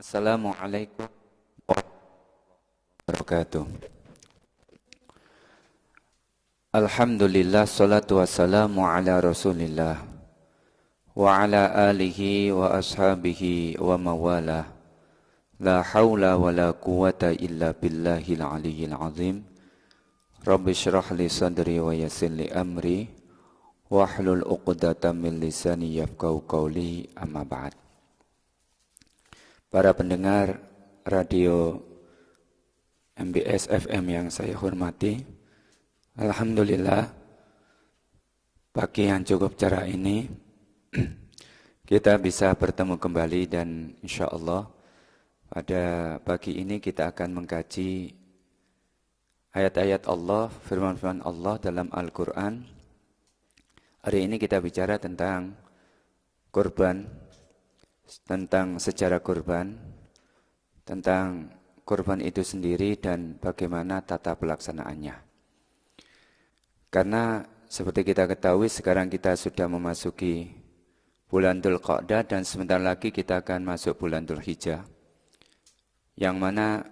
Assalamualaikum warahmatullahi wabarakatuh. Alhamdulillah, salatu wassalamu ala rasulillah wa ala alihi wa ashabihi wa mawalah. La hawla wa la quwata illa billahil aliyyil azim. Rabbi syrah li sadri wa yassir li amri wahlul uqdatam min lisani yafqahu qawli, amma ba'd. Para pendengar radio MBS FM yang saya hormati, alhamdulillah pagi yang cukup cerah ini kita bisa bertemu kembali, dan insya Allah pada pagi ini kita akan mengkaji ayat-ayat Allah, firman-firman Allah dalam Al-Quran. Hari ini kita bicara tentang kurban, tentang sejarah kurban, tentang kurban itu sendiri dan bagaimana tata pelaksanaannya. Karena seperti kita ketahui sekarang kita sudah memasuki bulan Dzulqa'dah dan sebentar lagi kita akan masuk bulan Dzulhijjah, yang mana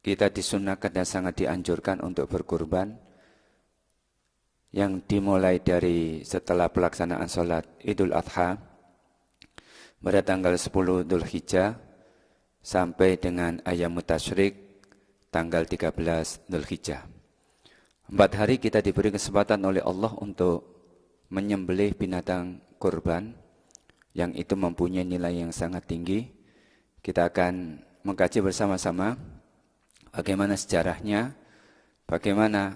kita disunahkan dan sangat dianjurkan untuk berkurban, yang dimulai dari setelah pelaksanaan sholat Idul Adha pada tanggal 10 Dzulhijjah sampai dengan Ayyamut Tasyrik tanggal 13 Dzulhijjah. 4 hari kita diberi kesempatan oleh Allah untuk menyembelih binatang kurban yang itu mempunyai nilai yang sangat tinggi. Kita akan mengkaji bersama-sama bagaimana sejarahnya, bagaimana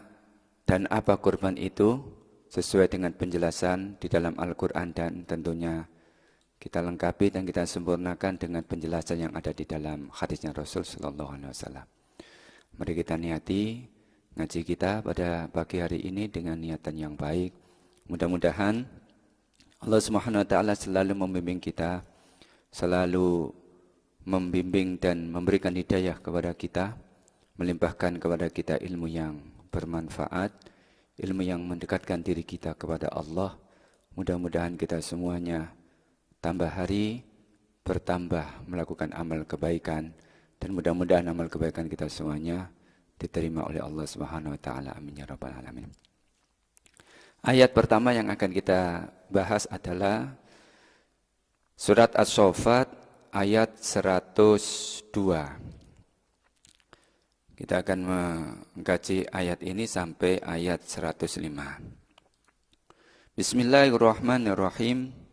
dan apa kurban itu sesuai dengan penjelasan di dalam Al-Quran, dan tentunya kita lengkapi dan kita sempurnakan dengan penjelasan yang ada di dalam hadisnya Rasul Sallallahu Alaihi Wasallam. Mari kita niati ngaji kita pada pagi hari ini dengan niatan yang baik. Mudah-mudahan Allah Subhanahu Wa Taala selalu membimbing kita, selalu membimbing dan memberikan hidayah kepada kita, melimpahkan kepada kita ilmu yang bermanfaat, ilmu yang mendekatkan diri kita kepada Allah. Mudah-mudahan kita semuanya tambah hari bertambah melakukan amal kebaikan, dan mudah-mudahan amal kebaikan kita semuanya diterima oleh Allah Subhanahu wa taala. Amin ya rabbal alamin. Ayat pertama yang akan kita bahas adalah surat As-Saffat ayat 102. Kita akan mengkaji ayat ini sampai ayat 105. Bismillahirrahmanirrahim.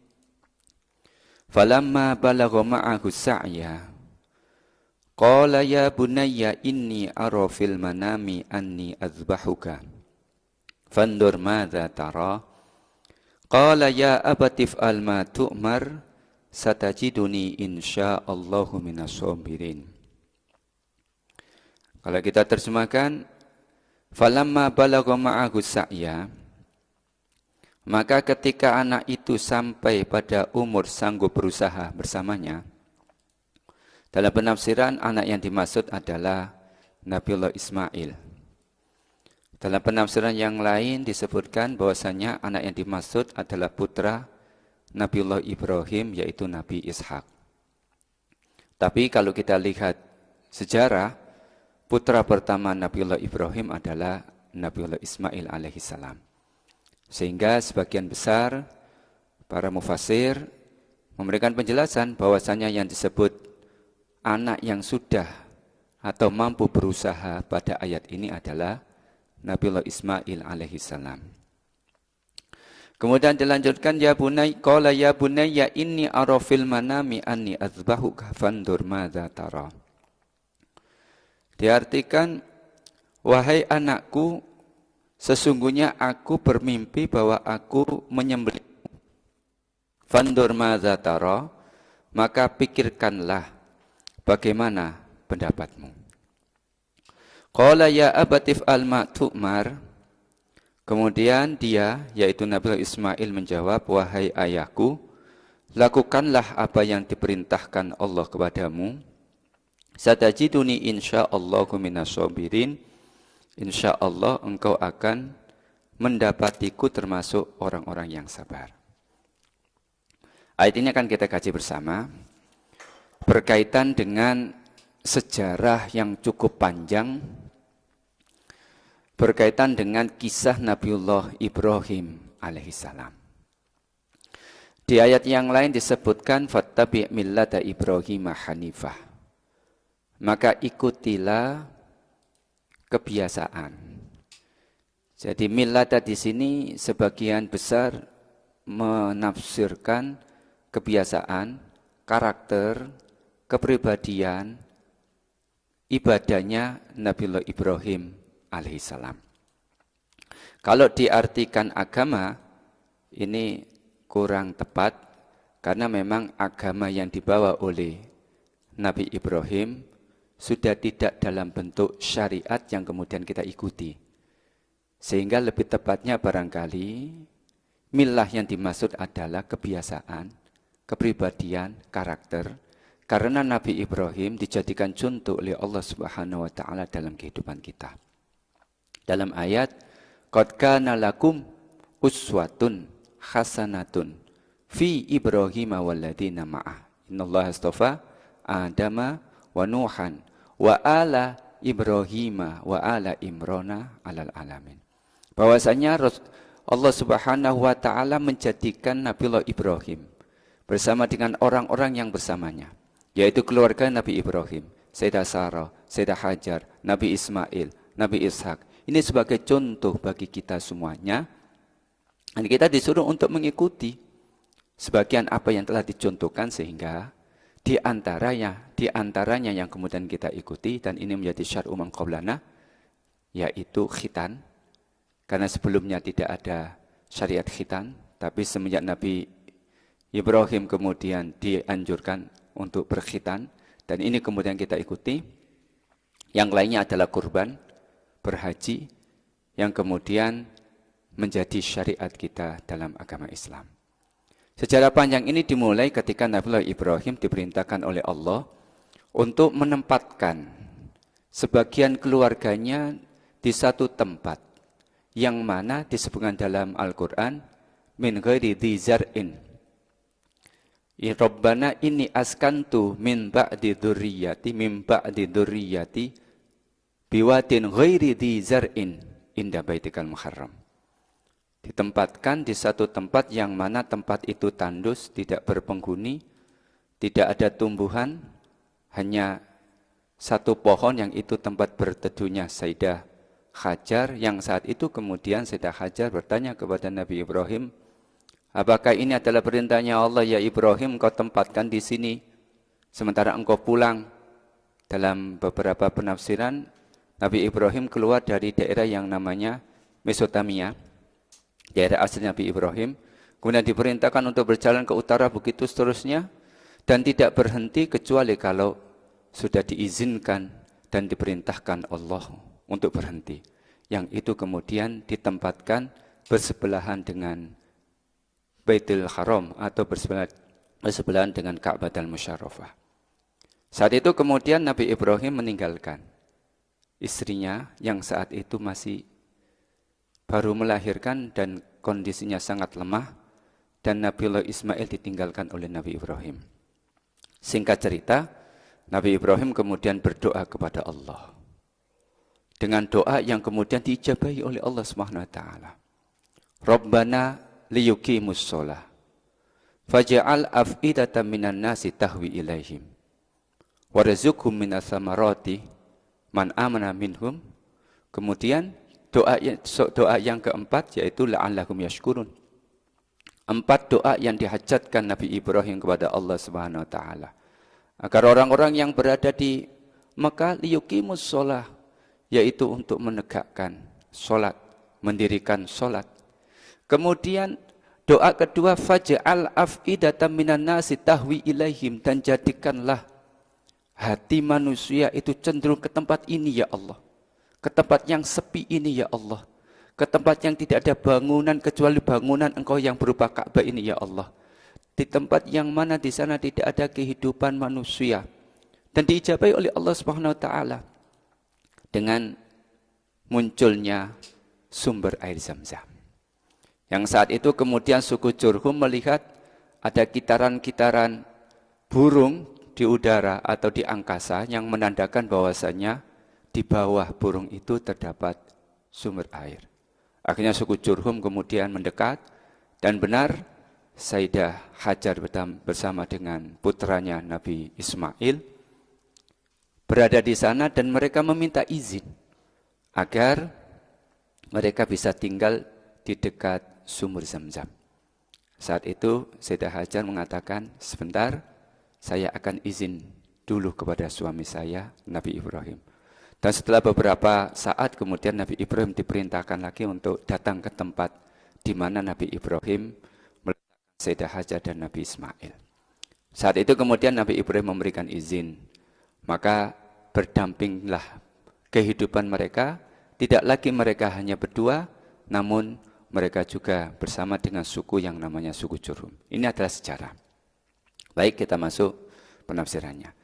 Falamma balagha ma'ahu sa'ya qala ya bunayya inni ara fil manami anni azbahuka fandur madza tara qala ya abati f'al ma tu'mar satajiduni insyaallahu minas sabirin. Kalau kita terjemahkan, falamma balagha ma'ahu sa'ya, maka ketika anak itu sampai pada umur sanggup berusaha bersamanya, dalam penafsiran anak yang dimaksud adalah Nabiullah Ismail. Dalam penafsiran yang lain disebutkan bahwasanya anak yang dimaksud adalah putra Nabiullah Ibrahim, yaitu Nabi Ishak. Tapi kalau kita lihat sejarah, putra pertama Nabiullah Ibrahim adalah Nabiullah Ismail alaihissalam. Sehingga sebagian besar para mufassir memberikan penjelasan bahwasanya yang disebut anak yang sudah atau mampu berusaha pada ayat ini adalah Nabiullah Ismail alaihissalam. Kemudian dilanjutkan, ya bunay, qala ya bunayya inni ara fil manami anni azbahuka fandur madza tara. Diartikan, wahai anakku, sesungguhnya aku bermimpi bahwa aku menyembelih. Fandur madza tara, maka pikirkanlah bagaimana pendapatmu. Qala ya abati f'al ma tu'mar. Kemudian dia, yaitu Nabi Ismail menjawab, wahai ayahku, lakukanlah apa yang diperintahkan Allah kepadamu. Satajiduni insyaallahu minas sabirin. InsyaAllah engkau akan mendapatiku termasuk orang-orang yang sabar. Ayat ini akan kita kaji bersama. berkaitan dengan sejarah yang cukup panjang, berkaitan dengan kisah Nabiullah Ibrahim alaihissalam. Di ayat yang lain disebutkan fattabi' millata Ibrahim hanifah. Maka ikutilah kebiasaan. Jadi millata di sini sebagian besar menafsirkan kebiasaan, karakter, kepribadian, ibadahnya Nabiullah Ibrahim alaihissalam. Kalau diartikan agama, ini kurang tepat karena memang agama yang dibawa oleh Nabi Ibrahim sudah tidak dalam bentuk syariat yang kemudian kita ikuti. Sehingga lebih tepatnya barangkali millah yang dimaksud adalah kebiasaan, kepribadian, karakter. Karena Nabi Ibrahim dijadikan contoh oleh Allah Subhanahu wa taala dalam kehidupan kita. Dalam ayat qad kana lakum uswatun hasanatun fi Ibrahim walladzina ma'ah. Innallaha astafa Adama wa Nuhan wa ala Ibrahim wa ala Imrana alal alamin. Bahwasanya Allah Subhanahu wa taala menjadikan Nabiullah Ibrahim bersama dengan orang-orang yang bersamanya, yaitu keluarga Nabi Ibrahim, Sayyidah Sarah, Sayyidah Hajar, Nabi Ismail, Nabi Ishak. Ini sebagai contoh bagi kita semuanya. Dan kita disuruh untuk mengikuti sebagian apa yang telah dicontohkan sehingga di antaranya yang kemudian kita ikuti dan ini menjadi syar'u man qablana, yaitu khitan. Karena sebelumnya tidak ada syariat khitan, tapi semenjak Nabi Ibrahim kemudian dianjurkan untuk berkhitan dan ini kemudian kita ikuti. Yang lainnya adalah kurban, berhaji yang kemudian menjadi syariat kita dalam agama Islam. Sejarah panjang ini dimulai ketika Nabiullah Ibrahim diperintahkan oleh Allah untuk menempatkan sebagian keluarganya di satu tempat yang mana disebutkan dalam Al-Quran min ghairi dzi zar'in. Rabbana inni askantu min ba'di dzurriyyati biwadin ghairi dzi zar'in inda baitikal muharram. Ditempatkan di satu tempat yang mana tempat itu tandus, tidak berpenghuni, tidak ada tumbuhan, hanya satu pohon yang itu tempat berteduhnya Sayyidah Hajar, yang saat itu kemudian Sayyidah Hajar bertanya kepada Nabi Ibrahim, apakah ini adalah perintahnya Allah ya Ibrahim, kau tempatkan di sini sementara engkau pulang. Dalam beberapa penafsiran, Nabi Ibrahim keluar dari daerah yang namanya Mesopotamia, daerah asli Nabi Ibrahim, kemudian diperintahkan untuk berjalan ke utara begitu seterusnya, dan tidak berhenti kecuali kalau sudah diizinkan dan diperintahkan Allah untuk berhenti. Yang itu kemudian ditempatkan bersebelahan dengan Baitul Haram atau bersebelahan dengan Ka'bah al-Musyarrafah. Saat itu kemudian Nabi Ibrahim meninggalkan istrinya yang saat itu masih baru melahirkan dan kondisinya sangat lemah, dan Nabiullah Ismail ditinggalkan oleh Nabi Ibrahim. Singkat cerita, Nabi Ibrahim kemudian berdoa kepada Allah dengan doa yang kemudian diijabahi oleh Allah Subhanahu wa taala. Rabbana liyuqimus shalah faj'al af'idatan minan nasi tahwi ilaihim warzuqhum minas samarati man amana minhum. Kemudian doa yang keempat yaitu la'allahum yashkurun. 4 doa yang dihajatkan Nabi Ibrahim kepada Allah Subhanahu wa taala agar orang-orang yang berada di Mekah liyuqimus shalah, yaitu untuk menegakkan salat, mendirikan salat. Kemudian doa kedua faj'al af'idatan minan nasi tahwi ilaihim, dan jadikanlah hati manusia itu cenderung ke tempat ini ya Allah, ke tempat yang sepi ini ya Allah, ke tempat yang tidak ada bangunan kecuali bangunan Engkau yang berupa Ka'bah ini ya Allah, di tempat yang mana di sana tidak ada kehidupan manusia, dan diijabahi oleh Allah Subhanahu wa taala dengan munculnya sumber air Zam-Zam. Yang saat itu kemudian suku Jurhum melihat ada kitaran-kitaran burung di udara atau di angkasa yang menandakan bahwasanya di bawah burung itu terdapat sumber air. Akhirnya suku Jurhum kemudian mendekat dan benar Sayyidah Hajar bersama dengan putranya Nabi Ismail berada di sana dan mereka meminta izin agar mereka bisa tinggal di dekat sumur Zam-Zam. Saat itu Sayyidah Hajar mengatakan, sebentar saya akan izin dulu kepada suami saya Nabi Ibrahim. Dan setelah beberapa saat kemudian Nabi Ibrahim diperintahkan lagi untuk datang ke tempat di mana Nabi Ibrahim meletakkan Sayyidah Hajar dan Nabi Ismail. Saat itu kemudian Nabi Ibrahim memberikan izin. Maka berdampinglah kehidupan mereka. Tidak lagi mereka hanya berdua, namun mereka juga bersama dengan suku yang namanya suku Jurhum. Ini adalah sejarah. Baik, kita masuk penafsirannya.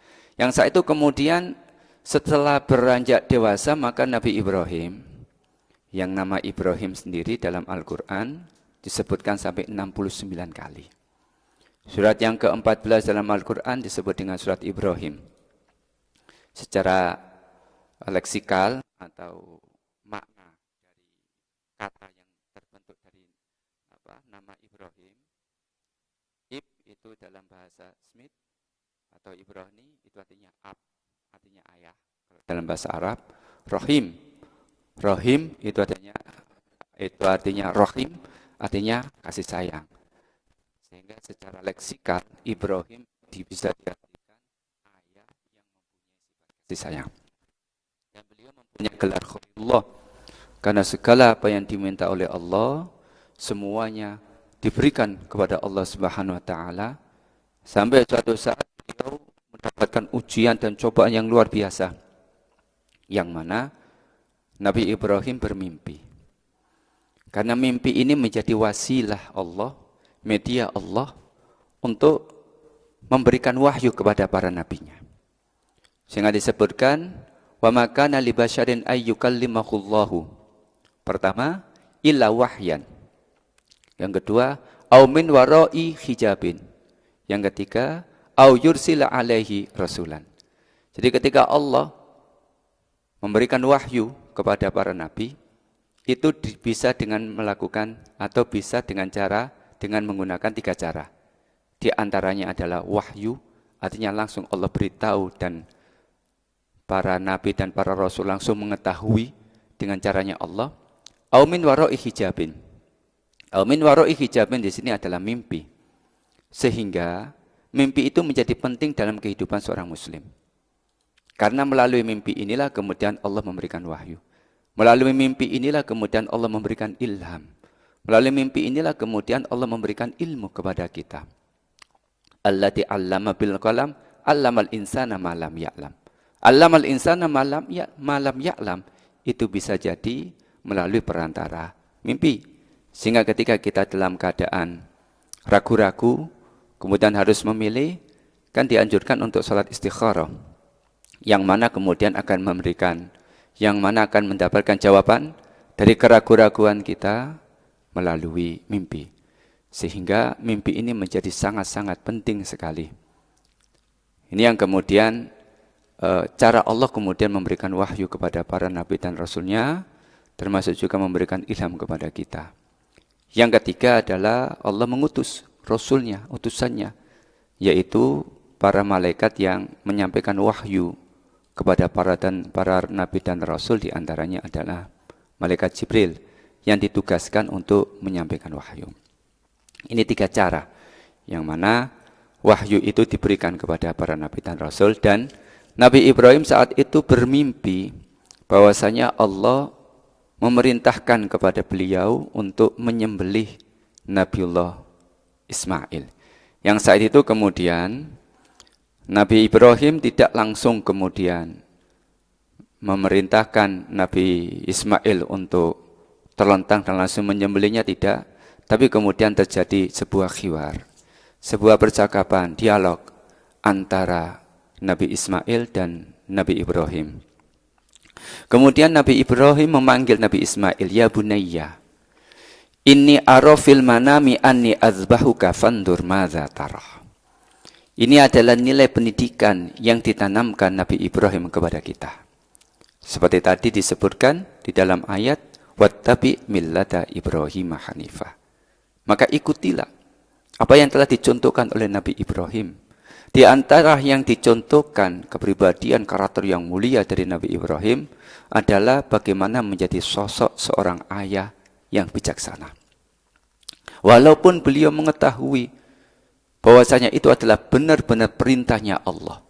Yang saat itu kemudian setelah beranjak dewasa, maka Nabi Ibrahim, yang nama Ibrahim sendiri dalam Al-Quran disebutkan sampai 69 kali. Surat yang ke-14 dalam Al-Quran disebut dengan surat Ibrahim. Secara leksikal atau makna dari kata yang terbentuk dari nama Ibrahim, itu dalam bahasa Smith atau Ibrani itu artinya ab, artinya ayah. Dalam bahasa Arab, Rohim itu artinya Rohim, artinya kasih sayang. Sehingga secara leksikal Ibrahim bisa diartikan ayah yang mempunyai sifat kasih sayang. Dan beliau mempunyai gelar Khalilullah karena segala apa yang diminta oleh Allah semuanya diberikan kepada Allah Subhanahu wa taala, sampai suatu saat beliau mendapatkan ujian dan cobaan yang luar biasa, yang mana Nabi Ibrahim bermimpi. Karena mimpi ini menjadi wasilah Allah, media Allah untuk memberikan wahyu kepada para nabinya. Sehingga disebutkan, wa ma kana li basyarin ay yukallimahullahu. Pertama, illa wahyan. Yang kedua, au min wara'i hijabin. Yang ketiga, au yursila alaihi rasulan. Jadi ketika Allah memberikan wahyu kepada para nabi, itu bisa dengan melakukan atau bisa dengan menggunakan 3 cara. Di antaranya adalah wahyu, artinya langsung Allah beritahu dan para nabi dan para rasul langsung mengetahui dengan caranya Allah. Au min wara'i hijabin. Au min wara'i hijabin di sini adalah mimpi. Sehingga mimpi itu menjadi penting dalam kehidupan seorang muslim. Karena melalui mimpi inilah kemudian Allah memberikan wahyu. Melalui mimpi inilah kemudian Allah memberikan ilham. Melalui mimpi inilah kemudian Allah memberikan ilmu kepada kita. Allati 'allama bil qalam, 'allamal insana ma lam ya'lam. 'Allamal insana ma lam ya'lam itu bisa jadi melalui perantara mimpi. Sehingga ketika kita dalam keadaan ragu-ragu, kemudian harus memilih, kan dianjurkan untuk salat istikharah. Yang mana kemudian akan mendapatkan jawaban dari keraguan-raguan kita melalui mimpi. Sehingga mimpi ini menjadi sangat-sangat penting sekali. Ini yang kemudian cara Allah kemudian memberikan wahyu kepada para nabi dan rasulnya, termasuk juga memberikan ilham kepada kita. Yang ketiga adalah Allah mengutus rasulnya, utusannya, yaitu para malaikat yang menyampaikan wahyu kepada para nabi dan rasul, di antaranya adalah malaikat Jibril yang ditugaskan untuk menyampaikan wahyu. Ini 3 cara yang mana wahyu itu diberikan kepada para nabi dan rasul. Dan Nabi Ibrahim saat itu bermimpi bahwasanya Allah memerintahkan kepada beliau untuk menyembelih Nabiullah Ismail. Yang saat itu kemudian Nabi Ibrahim tidak langsung kemudian memerintahkan Nabi Ismail untuk terlentang dan langsung menyembelihnya, tidak. Tapi kemudian terjadi sebuah khiwar, sebuah percakapan, dialog antara Nabi Ismail dan Nabi Ibrahim. Kemudian Nabi Ibrahim memanggil Nabi Ismail, ya bunayya, inni ara fil manami anni azbahuka fandur madza tarah. Ini adalah nilai pendidikan yang ditanamkan Nabi Ibrahim kepada kita. Seperti tadi disebutkan di dalam ayat, wattabi millata Ibrahim hanifah. Maka ikutilah apa yang telah dicontohkan oleh Nabi Ibrahim. Di antara yang dicontohkan kepribadian karakter yang mulia dari Nabi Ibrahim adalah bagaimana menjadi sosok seorang ayah yang bijaksana. Walaupun beliau mengetahui bahwasanya itu adalah benar-benar perintahnya Allah.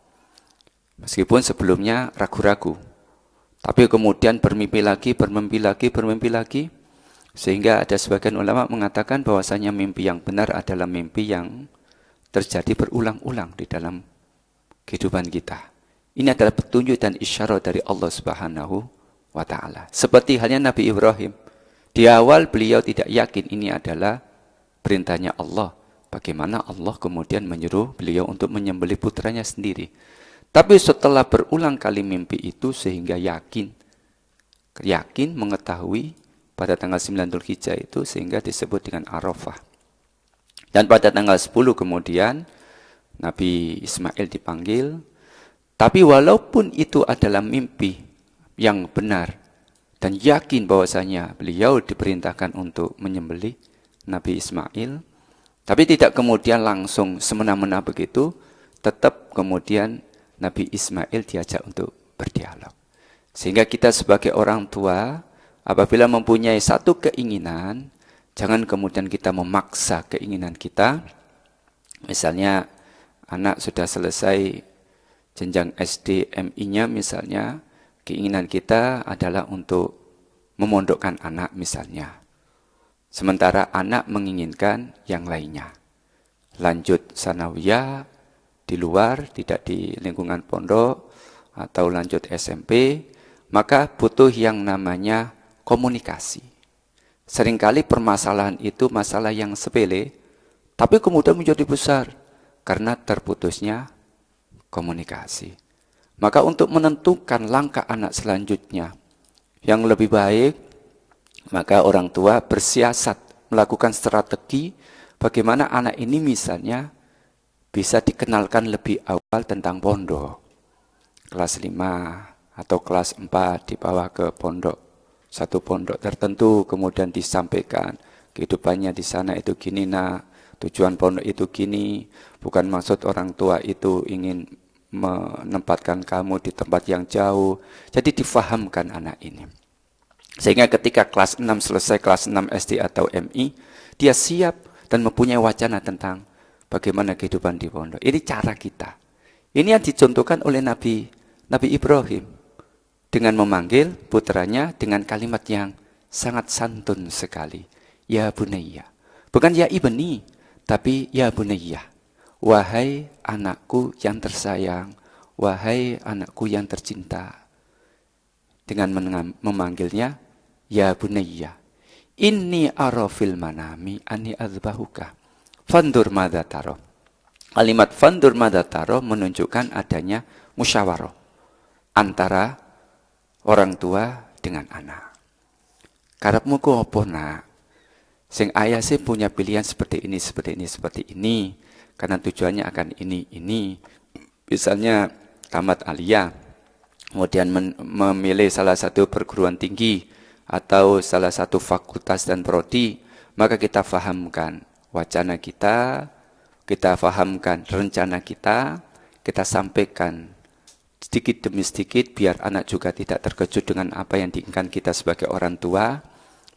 Meskipun sebelumnya ragu-ragu. Tapi kemudian bermimpi lagi. Sehingga ada sebagian ulama mengatakan bahwasanya mimpi yang benar adalah mimpi yang terjadi berulang-ulang di dalam kehidupan kita. Ini adalah petunjuk dan isyarat dari Allah Subhanahu wa Ta'ala. Seperti halnya Nabi Ibrahim. Di awal beliau tidak yakin ini adalah perintahnya Allah. Bagaimana Allah kemudian menyuruh beliau untuk menyembelih putranya sendiri. Tapi setelah berulang kali mimpi itu sehingga yakin mengetahui pada tanggal 9 Dzulhijjah itu sehingga disebut dengan Arafah. Dan pada tanggal 10 kemudian Nabi Ismail dipanggil. Tapi walaupun itu adalah mimpi yang benar dan yakin bahwasanya beliau diperintahkan untuk menyembelih Nabi Ismail, tapi tidak kemudian langsung semena-mena begitu, tetap kemudian Nabi Ismail diajak untuk berdialog. Sehingga kita sebagai orang tua, apabila mempunyai satu keinginan, jangan kemudian kita memaksa keinginan kita. Misalnya anak sudah selesai jenjang SD MI-nya misalnya, keinginan kita adalah untuk memondokkan anak misalnya. Sementara anak menginginkan yang lainnya. Lanjut sanawiyah di luar, tidak di lingkungan pondok, atau lanjut SMP, maka butuh yang namanya komunikasi. Seringkali permasalahan itu masalah yang sepele, tapi kemudian menjadi besar karena terputusnya komunikasi. Maka untuk menentukan langkah anak selanjutnya yang lebih baik, maka orang tua bersiasat melakukan strategi bagaimana anak ini misalnya bisa dikenalkan lebih awal tentang pondok. Kelas 5 atau kelas 4 dibawa ke pondok. Satu pondok tertentu kemudian disampaikan kehidupannya di sana itu gini nak, tujuan pondok itu gini, bukan maksud orang tua itu ingin menempatkan kamu di tempat yang jauh. Jadi difahamkan anak ini. Sehingga ketika kelas 6 selesai, kelas 6 SD atau MI, dia siap dan mempunyai wacana tentang bagaimana kehidupan di pondok. Ini cara kita. Ini yang dicontohkan oleh Nabi Ibrahim. Dengan memanggil putranya dengan kalimat yang sangat santun sekali. Ya bunayya. Bukan ya ibni, tapi ya bunayya. Wahai anakku yang tersayang, wahai anakku yang tercinta. Dengan memanggilnya, ya bunayya, inni ara fil manami anni adzbahuka. Fandur madza taro. Kalimat fandur madza taro menunjukkan adanya musyawarah antara orang tua dengan anak. Karepmu ku apa nak? Sing ayah sih punya pilihan seperti ini. Karena tujuannya akan ini. Misalnya tamat aliyah, kemudian memilih salah satu perguruan tinggi atau salah satu fakultas dan prodi, maka kita fahamkan wacana kita fahamkan rencana kita sampaikan sedikit demi sedikit biar anak juga tidak terkejut dengan apa yang diinginkan kita sebagai orang tua,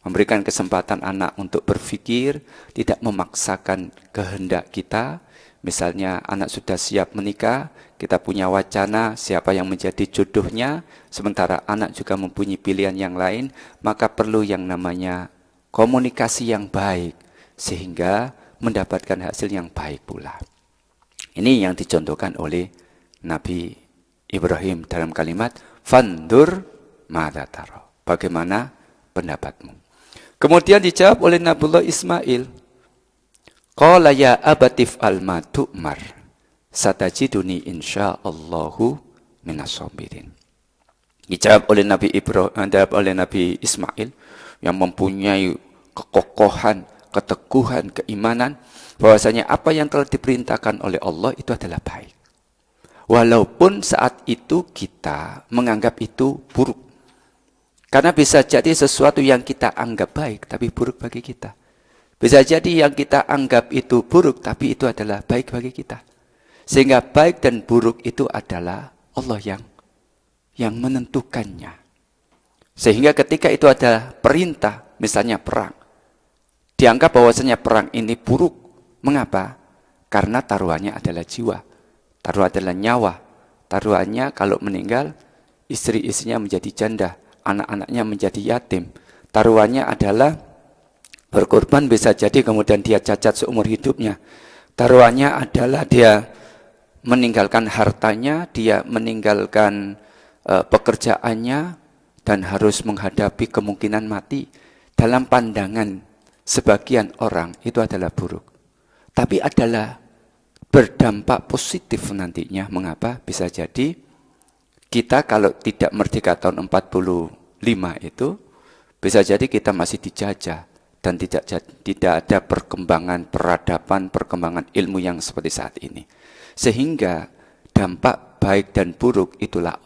memberikan kesempatan anak untuk berpikir, tidak memaksakan kehendak kita. Misalnya anak sudah siap menikah, kita punya wacana siapa yang menjadi jodohnya, sementara anak juga mempunyai pilihan yang lain, maka perlu yang namanya komunikasi yang baik, sehingga mendapatkan hasil yang baik pula. Ini yang dicontohkan oleh Nabi Ibrahim dalam kalimat, fandur madza taro. Bagaimana pendapatmu? Kemudian dijawab oleh Nabiullah Ismail, qala ya abatif alma tu'mar satajiduni insyaallahu minas sabirin. Dijawab oleh Nabi Ismail yang mempunyai kekokohan keteguhan, keimanan, bahwasanya apa yang telah diperintahkan oleh Allah itu adalah baik. Walaupun saat itu kita menganggap itu buruk. Karena bisa jadi sesuatu yang kita anggap baik, tapi buruk bagi kita. Bisa jadi yang kita anggap itu buruk, tapi itu adalah baik bagi kita. Sehingga baik dan buruk itu adalah Allah yang menentukannya. Sehingga ketika itu ada perintah, misalnya perang, dianggap bahwasanya perang ini buruk. Mengapa? Karena taruhannya adalah jiwa. Taruhan adalah nyawa. Taruhannya kalau meninggal, istri-istrinya menjadi janda, anak-anaknya menjadi yatim. Taruhannya adalah berkorban, bisa jadi kemudian dia cacat seumur hidupnya. Taruhannya adalah dia meninggalkan hartanya, dia meninggalkan pekerjaannya, dan harus menghadapi kemungkinan mati. Dalam pandangan sebagian orang itu adalah buruk. Tapi adalah berdampak positif nantinya. Mengapa? Bisa jadi kita kalau tidak merdeka tahun 45 itu, bisa jadi kita masih dijajah dan tidak ada perkembangan peradaban, perkembangan ilmu yang seperti saat ini. Sehingga dampak baik dan buruk itulah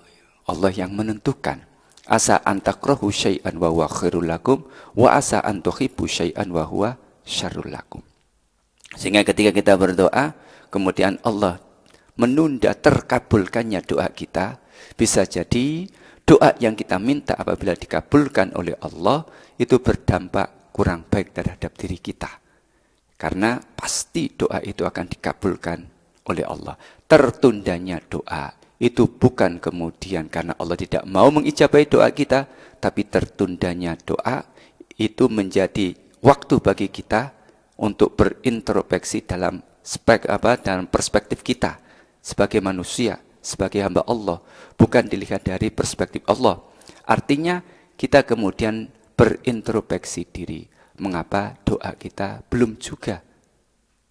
Allah yang menentukan. Asa an takrahu syai'an wa huwa khairul lakum wa asa an tuhibbu syai'an wa huwa syarrul lakum. Sehingga ketika kita berdoa, kemudian Allah menunda terkabulkannya doa kita, bisa jadi doa yang kita minta apabila dikabulkan oleh Allah itu berdampak kurang baik terhadap diri kita. Karena pasti doa itu akan dikabulkan oleh Allah. Tertundanya doa itu bukan kemudian karena Allah tidak mau mengijabahi doa kita, tapi tertundanya doa itu menjadi waktu bagi kita untuk berintrospeksi dalam perspektif kita sebagai manusia, sebagai hamba Allah, bukan dilihat dari perspektif Allah. Artinya kita kemudian berintrospeksi diri, mengapa doa kita belum juga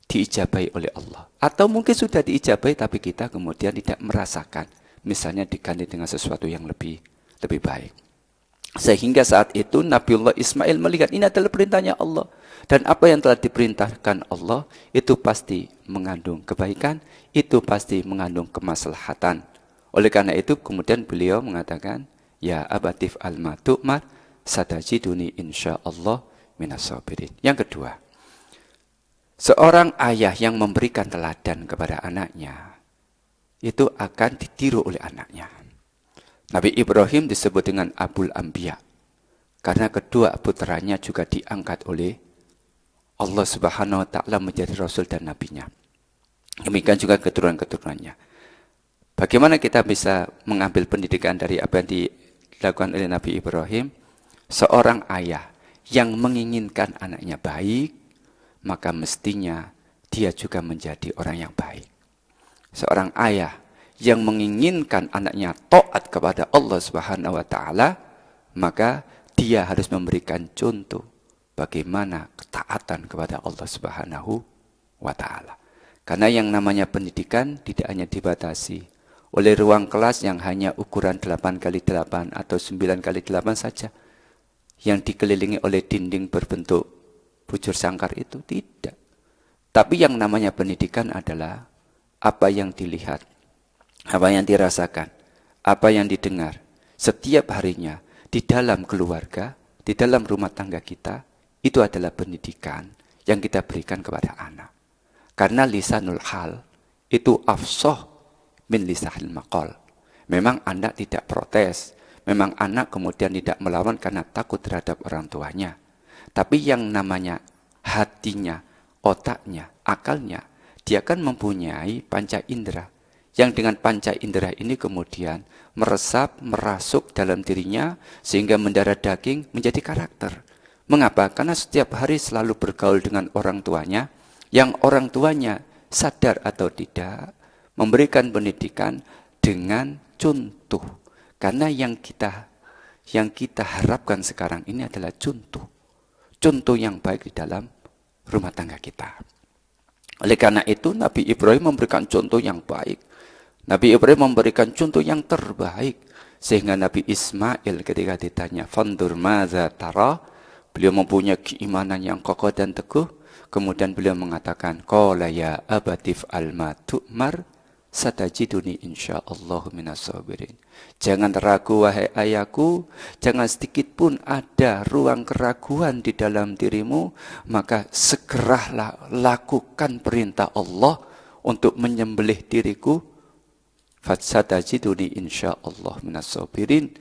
diijabahi oleh Allah, atau mungkin sudah diijabahi tapi kita kemudian tidak merasakan, misalnya diganti dengan sesuatu yang lebih baik. Sehingga saat itu Nabiullah Ismail melihat ini adalah perintahnya Allah, dan apa yang telah diperintahkan Allah itu pasti mengandung kebaikan, itu pasti mengandung kemaslahatan. Oleh karena itu kemudian beliau mengatakan, ya abatif al-ma tu'mar satajiduni insyaallah minas sabirin. Yang kedua, seorang ayah yang memberikan teladan kepada anaknya itu akan ditiru oleh anaknya. Nabi Ibrahim disebut dengan Abul Anbiya karena kedua putranya juga diangkat oleh Allah Subhanahu wa taala menjadi rasul dan nabinya. Demikian juga keturunan-keturunannya. Bagaimana kita bisa mengambil pendidikan dari apa yang dilakukan oleh Nabi Ibrahim? Seorang ayah yang menginginkan anaknya baik, maka mestinya dia juga menjadi orang yang baik. Seorang ayah yang menginginkan anaknya taat kepada Allah Subhanahu wa taala, maka dia harus memberikan contoh bagaimana ketaatan kepada Allah Subhanahu wa taala. Karena yang namanya pendidikan tidak hanya dibatasi oleh ruang kelas yang hanya ukuran 8x8 atau 9x8 saja, yang dikelilingi oleh dinding berbentuk bujur sangkar itu, tidak. Tapi yang namanya pendidikan adalah apa yang dilihat, apa yang dirasakan, apa yang didengar setiap harinya di dalam keluarga, di dalam rumah tangga kita. Itu adalah pendidikan yang kita berikan kepada anak. Karena lisanul hal itu afsah min lisanil maqal. Memang anak tidak protes, memang anak kemudian tidak melawan karena takut terhadap orang tuanya. Tapi yang namanya hatinya, otaknya, akalnya, dia kan mempunyai panca indera. Yang dengan panca indera ini kemudian meresap, merasuk dalam dirinya sehingga mendarah daging menjadi karakter. Mengapa? Karena setiap hari selalu bergaul dengan orang tuanya, yang orang tuanya sadar atau tidak memberikan pendidikan dengan contoh. Karena yang kita harapkan sekarang ini adalah contoh yang baik di dalam rumah tangga kita. Oleh karena itu Nabi Ibrahim memberikan contoh yang baik. Nabi Ibrahim memberikan contoh yang terbaik. Sehingga Nabi Ismail ketika ditanya, "Fandur maza tara?" Beliau mempunyai keimanan yang kokoh dan teguh. Kemudian beliau mengatakan, qala ya abatif alma tu'mar satajiduni insyaallahu minas sabirin. Jangan ragu wahai ayahku, jangan sedikit pun ada ruang keraguan di dalam dirimu, maka segeralah lakukan perintah Allah untuk menyembelih diriku. Satajiduni insyaallahu minas sabirin.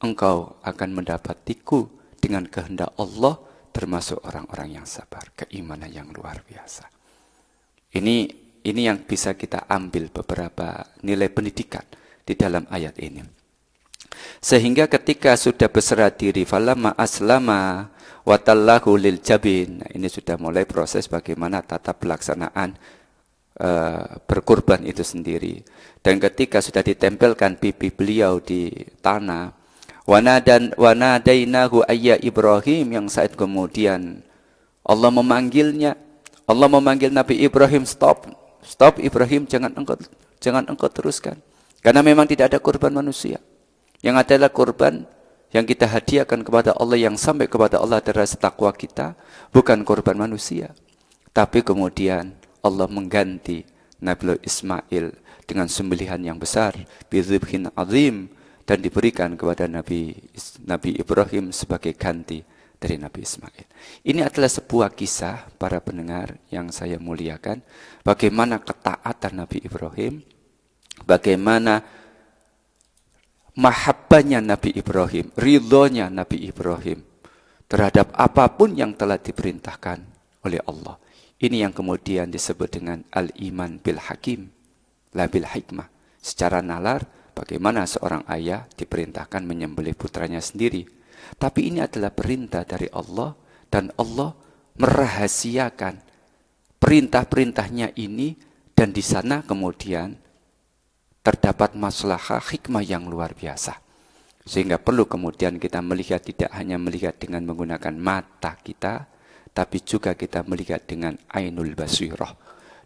Engkau akan mendapatiku dengan kehendak Allah termasuk orang-orang yang sabar, keimanan yang luar biasa. Ini yang bisa kita ambil beberapa nilai pendidikan di dalam ayat ini. Sehingga ketika sudah berserah diri, falamma aslama wa tallahu lil jabin. Nah, ini sudah mulai proses bagaimana tata pelaksanaan berkurban itu sendiri. Dan ketika sudah ditempelkan pipi beliau di tanah, wanadainahu ayya Ibrahim, yang saat kemudian Allah memanggilnya. Allah memanggil Nabi Ibrahim, stop Ibrahim, jangan engkau teruskan. Karena memang tidak ada kurban manusia. Yang adalah kurban yang kita hadiahkan kepada Allah, yang sampai kepada Allah adalah takwa kita, bukan kurban manusia. Tapi kemudian Allah mengganti Nabi Ismail dengan sembelihan yang besar, bidzibhin azim, dan diberikan kepada Nabi Ibrahim sebagai ganti dari Nabi Ismail. Ini adalah sebuah kisah para pendengar yang saya muliakan, bagaimana ketaatan Nabi Ibrahim, bagaimana mahabbahnya Nabi Ibrahim, ridhonya Nabi Ibrahim terhadap apapun yang telah diperintahkan oleh Allah. Ini yang kemudian disebut dengan al-iman bil hakim, la bil hikmah. Secara nalar, bagaimana seorang ayah diperintahkan menyembelih putranya sendiri. Tapi ini adalah perintah dari Allah, dan Allah merahasiakan perintah-perintahnya ini, dan di sana kemudian terdapat maslahah hikmah yang luar biasa. Sehingga perlu kemudian kita melihat, tidak hanya melihat dengan menggunakan mata kita, tapi juga kita melihat dengan ainul basirah,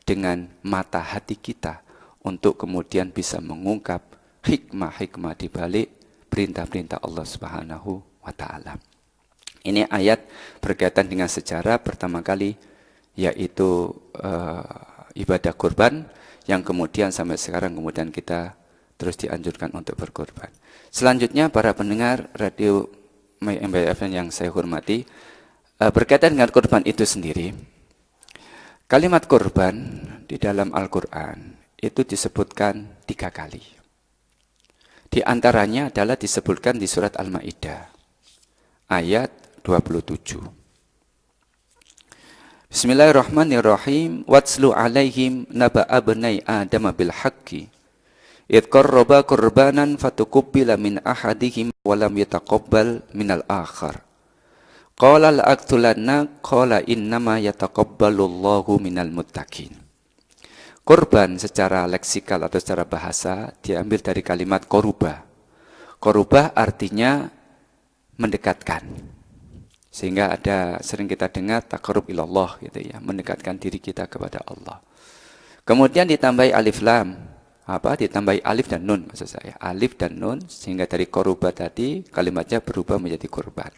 dengan mata hati kita, untuk kemudian bisa mengungkap hikmah-hikmah di balik perintah-perintah Allah Subhanahu wa taala. Ini ayat berkaitan dengan sejarah pertama kali, yaitu ibadah kurban, yang kemudian sampai sekarang kemudian kita terus dianjurkan untuk berkurban. Selanjutnya para pendengar radio MBFN yang saya hormati, berkaitan dengan kurban itu sendiri, kalimat kurban di dalam Al-Quran itu disebutkan 3 kali. Di antaranya adalah disebutkan di surat Al-Ma'idah ayat 27. Bismillahirrahmanirrahim. Watslu alaihim naba'a bnai Adam bil haqqi id qarraba qurbanan fatuqabbala min ahadihim wa lam yataqabbal minal akhar. Qala la'aqtulanna qala innama yataqabbalullahu minal muttaqin. Kurban secara leksikal atau secara bahasa diambil dari kalimat korubah. Korubah artinya mendekatkan. Sehingga ada sering kita dengar taqarrub ilallah gitu ya, mendekatkan diri kita kepada Allah. Kemudian ditambahi alif lam, ditambahi alif dan nun maksud saya. Alif dan nun, sehingga dari korubah tadi kalimatnya berubah menjadi kurban.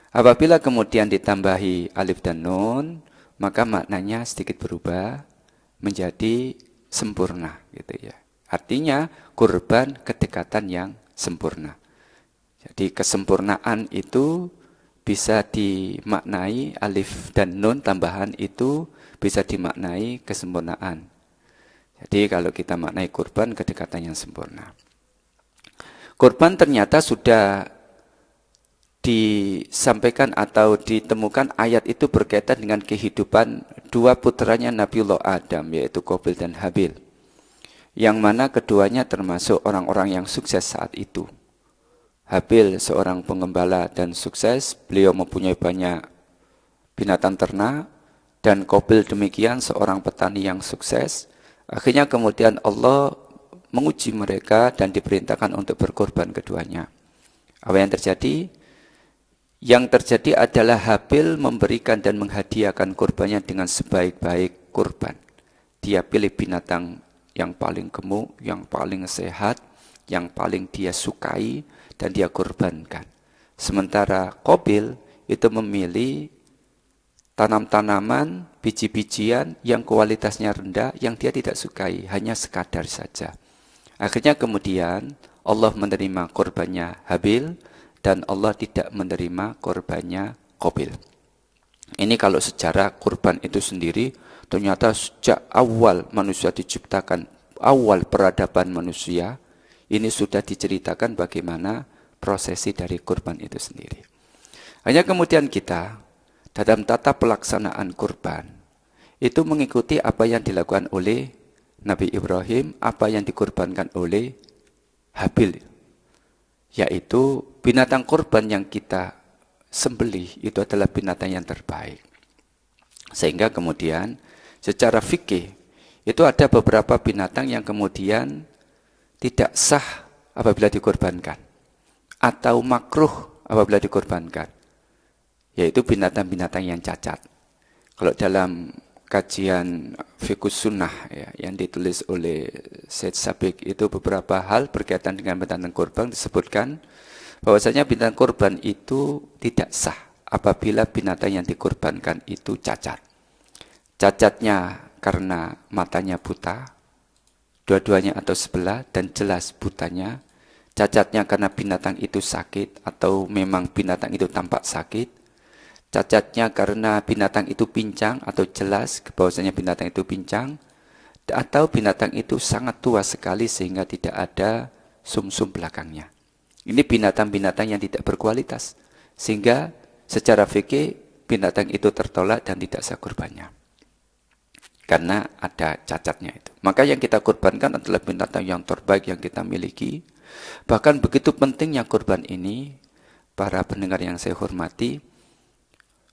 Apabila kemudian ditambahi alif dan nun, maka maknanya sedikit berubah menjadi sempurna gitu ya. Artinya kurban kedekatan yang sempurna. Jadi kesempurnaan itu bisa dimaknai, alif dan nun tambahan itu bisa dimaknai kesempurnaan. Jadi kalau kita maknai kurban, kedekatan yang sempurna. Kurban ternyata sudah disampaikan atau ditemukan ayat itu berkaitan dengan kehidupan 2 putranya Nabiullah Adam, yaitu Qabil dan Habil, yang mana keduanya termasuk orang-orang yang sukses saat itu. Habil seorang pengembala dan sukses, beliau mempunyai banyak binatang ternak, dan Qabil demikian seorang petani yang sukses. Akhirnya kemudian Allah menguji mereka dan diperintahkan untuk berkorban keduanya. Apa yang terjadi? Yang terjadi adalah Habil memberikan dan menghadiahkan kurbannya dengan sebaik-baik kurban. Dia pilih binatang yang paling gemuk, yang paling sehat, yang paling dia sukai, dan dia kurbankan. Sementara Qabil itu memilih tanam-tanaman, biji-bijian yang kualitasnya rendah, yang dia tidak sukai, hanya sekadar saja. Akhirnya kemudian Allah menerima korbannya Habil dan Allah tidak menerima korbannya Qabil. Ini kalau secara kurban itu sendiri, ternyata sejak awal manusia diciptakan, awal peradaban manusia, ini sudah diceritakan bagaimana prosesi dari kurban itu sendiri. Hanya kemudian kita, dalam tata pelaksanaan kurban, itu mengikuti apa yang dilakukan oleh Nabi Ibrahim, apa yang dikurbankan oleh Habil. Yaitu binatang kurban yang kita sembelih itu adalah binatang yang terbaik. Sehingga kemudian secara fikih itu ada beberapa binatang yang kemudian tidak sah apabila dikurbankan atau makruh apabila dikurbankan, yaitu binatang-binatang yang cacat. Kalau dalam kajian Fiqhus Sunnah ya, yang ditulis oleh Syed Sabiq, itu beberapa hal berkaitan dengan binatang kurban disebutkan bahwasanya binatang kurban itu tidak sah apabila binatang yang dikurbankan itu cacat. Cacatnya karena matanya buta, dua-duanya atau sebelah, dan jelas butanya. Cacatnya karena binatang itu sakit atau memang binatang itu tampak sakit. Cacatnya karena binatang itu pincang atau jelas bahwasanya binatang itu pincang, atau binatang itu sangat tua sekali sehingga tidak ada sumsum belakangnya. Ini binatang-binatang yang tidak berkualitas, sehingga secara fikih binatang itu tertolak dan tidak sah kurbannya karena ada cacatnya itu. Maka yang kita kurbankan adalah binatang yang terbaik yang kita miliki. Bahkan begitu pentingnya kurban ini, para pendengar yang saya hormati,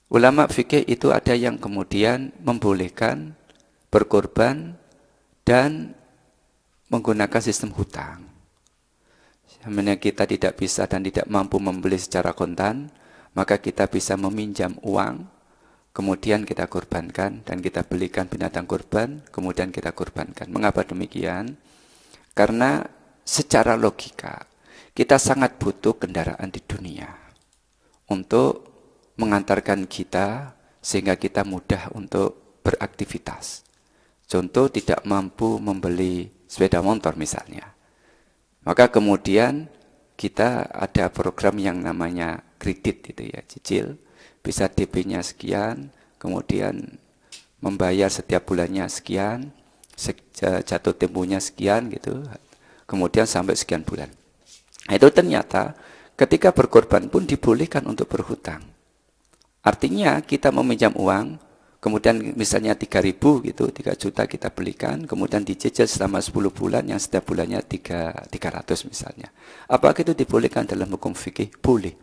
ulama fikih itu ada yang kemudian membolehkan berkorban dan menggunakan sistem hutang. Sebenarnya kita tidak bisa dan tidak mampu membeli secara kontan, maka kita bisa meminjam uang, kemudian kita kurbankan dan kita belikan binatang kurban, kemudian kita kurbankan. Mengapa demikian? Karena secara logika kita sangat butuh kendaraan di dunia untuk mengantarkan kita sehingga kita mudah untuk beraktivitas. Contoh, tidak mampu membeli sepeda motor misalnya. Maka kemudian kita ada program yang namanya kredit itu ya, cicil, bisa DP-nya sekian, kemudian membayar setiap bulannya sekian, jatuh temponya sekian gitu, kemudian sampai sekian bulan. Nah, itu ternyata ketika berkorban pun dibolehkan untuk berhutang. Artinya kita meminjam uang, kemudian misalnya 3.000 gitu, 3 juta kita belikan, kemudian dicicil selama 10 bulan yang setiap bulannya 300 misalnya. Apakah itu dibolehkan dalam hukum fikih? Boleh.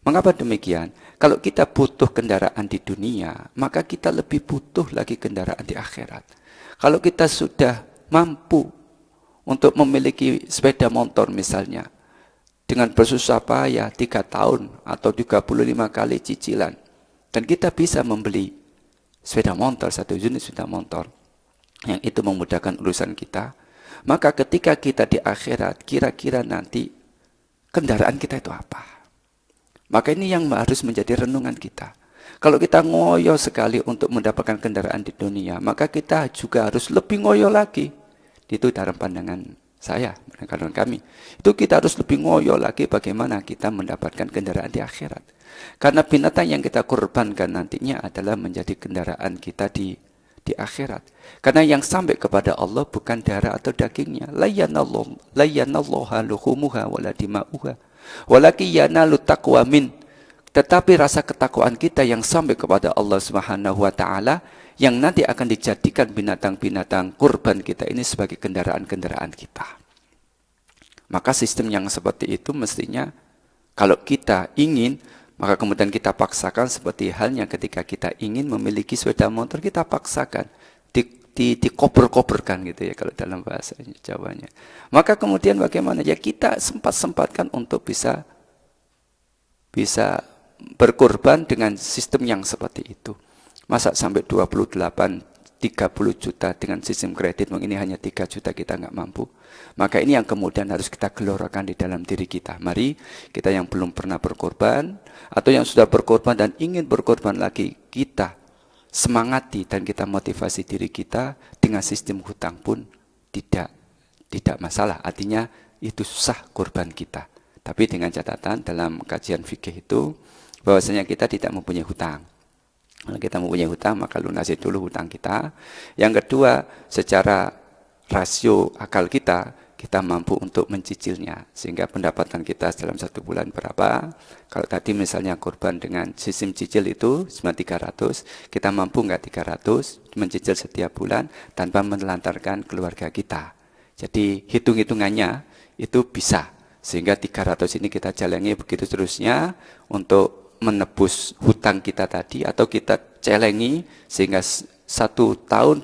Mengapa demikian? Kalau kita butuh kendaraan di dunia, maka kita lebih butuh lagi kendaraan di akhirat. Kalau kita sudah mampu untuk memiliki sepeda motor misalnya, dengan bersusah payah 3 tahun atau 35 kali cicilan, dan kita bisa membeli sepeda motor, 1 unit sepeda motor, yang itu memudahkan urusan kita, maka ketika kita di akhirat, kira-kira nanti kendaraan kita itu apa? Maka ini yang harus menjadi renungan kita. Kalau kita ngoyo sekali untuk mendapatkan kendaraan di dunia, maka kita juga harus lebih ngoyo lagi. Itu dalam pandangan saya, pandangan kami. Itu kita harus lebih ngoyo lagi bagaimana kita mendapatkan kendaraan di akhirat. Karena binatang yang kita korbankan nantinya adalah menjadi kendaraan kita di akhirat. Karena yang sampai kepada Allah bukan darah atau dagingnya. La yanallaha luhumuha wala dima'uha walakin yanalu taqwa min. Tetapi rasa ketakwaan kita yang sampai kepada Allah Subhanahu wa taala, yang nanti akan dijadikan binatang-binatang kurban kita ini sebagai kendaraan-kendaraan kita. Maka sistem yang seperti itu mestinya kalau kita ingin, maka kemudian kita paksakan, seperti halnya ketika kita ingin memiliki sepeda motor, kita paksakan, dikoper-koperkan gitu ya kalau dalam bahasa Jawanya. Maka kemudian bagaimana? Ya kita sempat-sempatkan untuk bisa berkorban dengan sistem yang seperti itu. Masa sampai 28 30 juta dengan sistem kredit, mungkin ini hanya 3 juta kita nggak mampu. Maka ini yang kemudian harus kita gelorakan di dalam diri kita. Mari kita yang belum pernah berkorban atau yang sudah berkorban dan ingin berkorban lagi, kita semangati dan kita motivasi diri kita dengan sistem hutang pun tidak masalah. Artinya itu sah korban kita. Tapi dengan catatan dalam kajian fikih itu bahwasanya kita tidak mempunyai hutang. Kalau kita mempunyai hutang, maka lunasi dulu hutang kita. Yang kedua, secara rasio akal kita mampu untuk mencicilnya. Sehingga pendapatan kita dalam 1 bulan berapa. Kalau tadi misalnya korban dengan sistem cicil itu cuma 300, kita mampu nggak 300 mencicil setiap bulan tanpa menelantarkan keluarga kita. Jadi hitung-hitungannya itu bisa. Sehingga 300 ini kita jalani begitu terusnya untuk menebus hutang kita tadi, atau kita celengi sehingga 1 tahun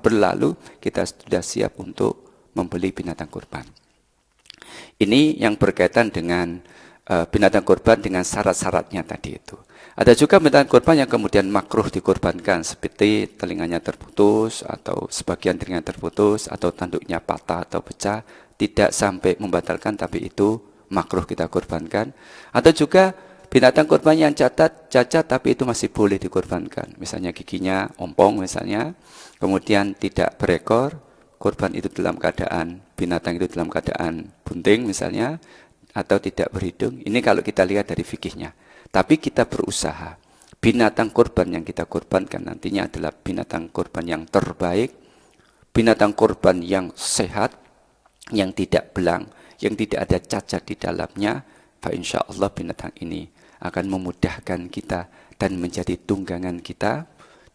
berlalu kita sudah siap untuk membeli binatang kurban. Ini yang berkaitan dengan binatang kurban dengan syarat-syaratnya tadi itu. Ada juga binatang kurban yang kemudian makruh dikorbankan, seperti telinganya terputus atau sebagian telinga terputus atau tanduknya patah atau pecah, tidak sampai membatalkan tapi itu makruh kita korbankan. Atau juga binatang kurban yang cacat tapi itu masih boleh dikorbankan. Misalnya giginya ompong misalnya, kemudian tidak berekor, korban itu dalam keadaan, binatang itu dalam keadaan bunting misalnya, atau tidak berhidung. Ini kalau kita lihat dari fikihnya. Tapi kita berusaha, binatang kurban yang kita korbankan nantinya adalah binatang kurban yang terbaik, binatang kurban yang sehat, yang tidak belang, yang tidak ada cacat di dalamnya. Fa insya Allah binatang ini akan memudahkan kita dan menjadi tunggangan kita.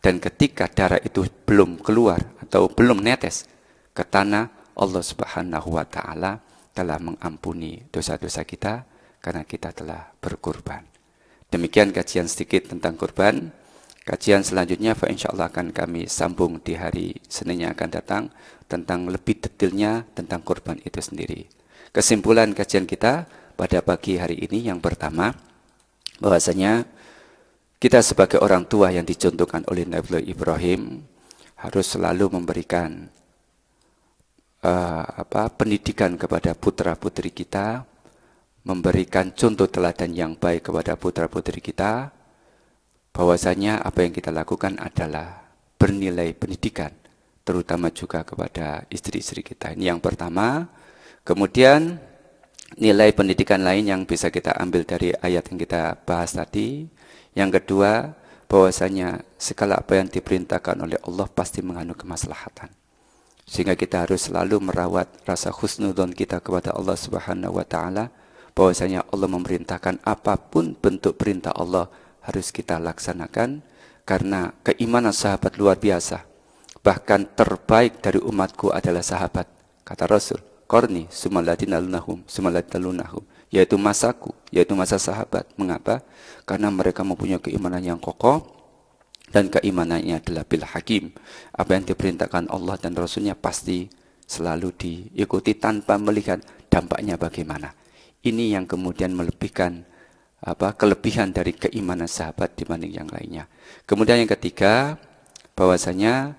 Dan ketika darah itu belum keluar atau belum netes ke tanah, Allah Subhanahu wa Ta'ala telah mengampuni dosa-dosa kita karena kita telah berkorban. Demikian kajian sedikit tentang korban. Kajian selanjutnya insya Allah akan kami sambung di hari Senin yang akan datang tentang lebih detailnya tentang korban itu sendiri. Kesimpulan kajian kita pada pagi hari ini yang pertama, bahwasanya kita sebagai orang tua yang dicontohkan oleh Nabi Ibrahim harus selalu memberikan pendidikan kepada putra-putri kita, memberikan contoh teladan yang baik kepada putra-putri kita, bahwasanya apa yang kita lakukan adalah bernilai pendidikan, terutama juga kepada istri-istri kita. Ini yang pertama. Kemudian nilai pendidikan lain yang bisa kita ambil dari ayat yang kita bahas tadi. Yang kedua, bahwasanya segala apa yang diperintahkan oleh Allah pasti mengandung kemaslahatan. Sehingga kita harus selalu merawat rasa husnudzon kita kepada Allah Subhanahu wa Ta'ala, bahwasanya Allah memerintahkan apapun bentuk perintah Allah harus kita laksanakan, karena keimanan sahabat luar biasa. Bahkan terbaik dari umatku adalah sahabat, kata Rasul, qarni sumaladina lunahum sumaladalunahum, yaitu masaku, yaitu masa sahabat. Mengapa? Karena mereka mempunyai keimanan yang kokoh, dan keimanannya adalah bil hakim. Apa yang diperintahkan Allah dan Rasulnya pasti selalu diikuti tanpa melihat dampaknya bagaimana. Ini yang kemudian melebihkan kelebihan dari keimanan sahabat dibanding yang lainnya. Kemudian yang ketiga, bahwasanya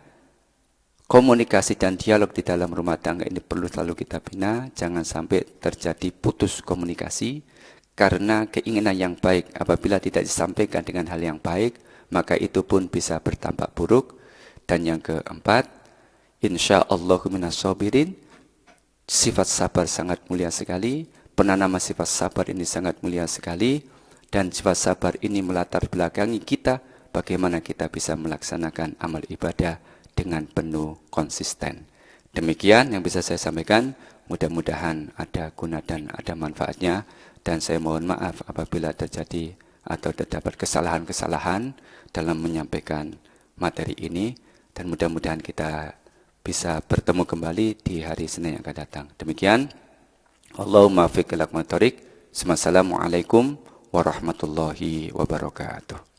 komunikasi dan dialog di dalam rumah tangga ini perlu selalu kita bina. Jangan sampai terjadi putus komunikasi, karena keinginan yang baik apabila tidak disampaikan dengan hal yang baik, maka itu pun bisa bertampak buruk. Dan yang keempat, insyaallahu minas sabirin, sifat sabar sangat mulia sekali. Penanaman sifat sabar ini sangat mulia sekali, dan sifat sabar ini melatar belakangi kita bagaimana kita bisa melaksanakan amal ibadah dengan penuh konsisten. Demikian yang bisa saya sampaikan, mudah-mudahan ada guna dan ada manfaatnya, dan saya mohon maaf apabila terjadi atau terdapat kesalahan-kesalahan dalam menyampaikan materi ini, dan mudah-mudahan kita bisa bertemu kembali di hari Senin yang akan datang. Demikian, Allahumma fiqh ila aqwamit thoriq. Assalamualaikum warahmatullahi wabarakatuh.